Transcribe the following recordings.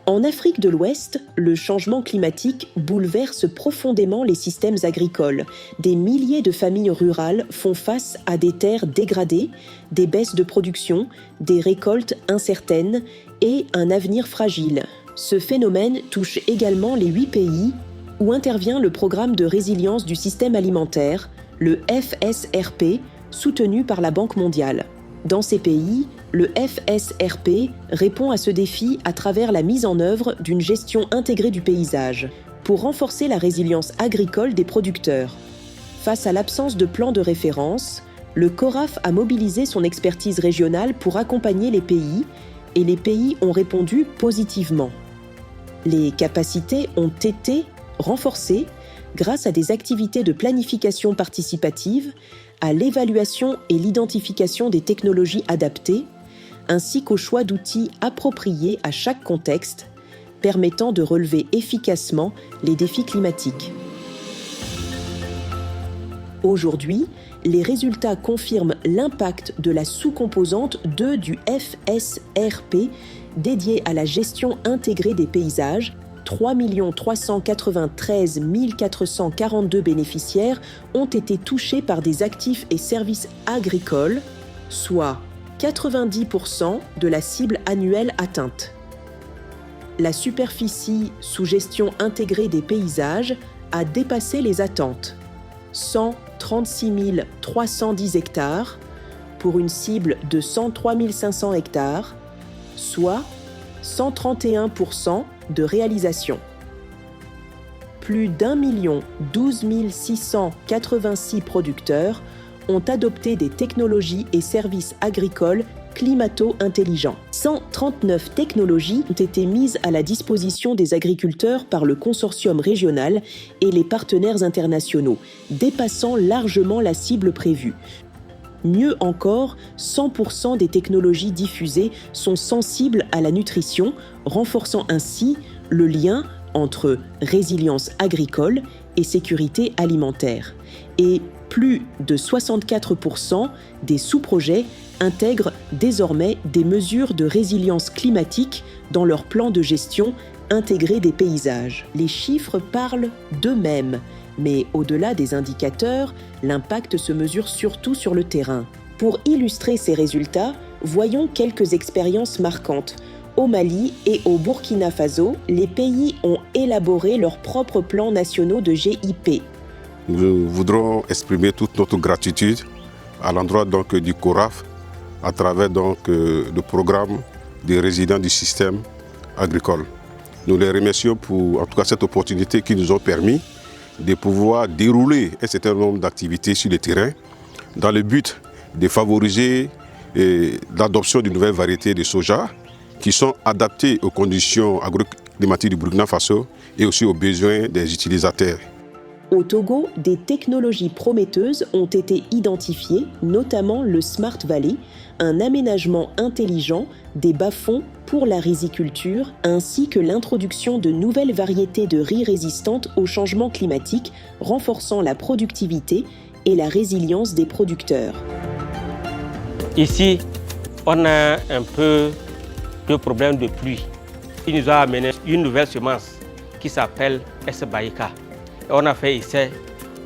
En Afrique de l'Ouest, le changement climatique bouleverse profondément les systèmes agricoles. Des milliers de familles rurales font face à des terres dégradées, des baisses de production, des récoltes incertaines et un avenir fragile. Ce phénomène touche également les 8 pays où intervient le programme de résilience du système alimentaire, le FSRP, soutenu par la Banque mondiale. Dans ces pays, le FSRP répond à ce défi à travers la mise en œuvre d'une gestion intégrée du paysage, pour renforcer la résilience agricole des producteurs. Face à l'absence de plan de référence, le CORAF a mobilisé son expertise régionale pour accompagner les pays, et les pays ont répondu positivement. Les capacités ont été renforcées grâce à des activités de planification participative, à l'évaluation et l'identification des technologies adaptées, ainsi qu'au choix d'outils appropriés à chaque contexte, permettant de relever efficacement les défis climatiques. Aujourd'hui, les résultats confirment l'impact de la sous-composante 2 du FSRP dédiée à la gestion intégrée des paysages. 3 393 442 bénéficiaires ont été touchés par des actifs et services agricoles, soit 90% de la cible annuelle atteinte. La superficie sous gestion intégrée des paysages a dépassé les attentes, 136 310 hectares pour une cible de 103 500 hectares, soit 131% de réalisation. Plus d'1 012 686 producteurs ont adopté des technologies et services agricoles climato-intelligents. 139 technologies ont été mises à la disposition des agriculteurs par le consortium régional et les partenaires internationaux, dépassant largement la cible prévue. Mieux encore, 100% des technologies diffusées sont sensibles à la nutrition, renforçant ainsi le lien entre résilience agricole et sécurité alimentaire. Et plus de 64% des sous-projets intègrent désormais des mesures de résilience climatique dans leur plan de gestion intégré des paysages. Les chiffres parlent d'eux-mêmes. Mais au-delà des indicateurs, l'impact se mesure surtout sur le terrain. Pour illustrer ces résultats, voyons quelques expériences marquantes. Au Mali et au Burkina Faso, les pays ont élaboré leurs propres plans nationaux de GIP. Nous voudrons exprimer toute notre gratitude à l'endroit du CORAF à travers le programme des résidents du système agricole. Nous les remercions pour en tout cas cette opportunité qui nous ont permis de pouvoir dérouler un certain nombre d'activités sur le terrain dans le but de favoriser l'adoption d'une nouvelle variété de soja qui sont adaptées aux conditions agroclimatiques du Burkina Faso et aussi aux besoins des utilisateurs. Au Togo, des technologies prometteuses ont été identifiées, notamment le Smart Valley, un aménagement intelligent des bas-fonds pour la riziculture, ainsi que l'introduction de nouvelles variétés de riz résistantes au changement climatique, renforçant la productivité et la résilience des producteurs. Ici, on a un peu de problème de pluie. Il nous a amené une nouvelle semence qui s'appelle S-Baïka. On a fait essai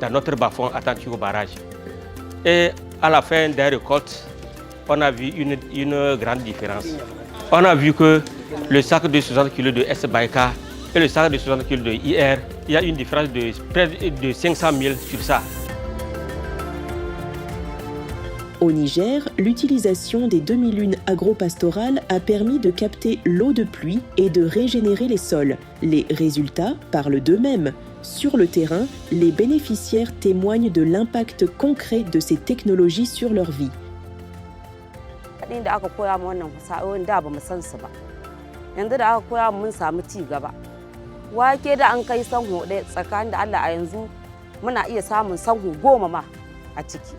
dans notre bas-fond à Tantigo Barrage. Et à la fin des récoltes, on a vu une grande différence. On a vu que le sac de 60 kg de S-Baïka et le sac de 60 kg de IR, il y a une différence de près de 500 000 sur ça. Au Niger, l'utilisation des demi-lunes agro-pastorales a permis de capter l'eau de pluie et de régénérer les sols. Les résultats parlent d'eux-mêmes. Sur le terrain, les bénéficiaires témoignent de l'impact concret de ces technologies sur leur vie. Muna iya samun sanhu 10 ma a ciki.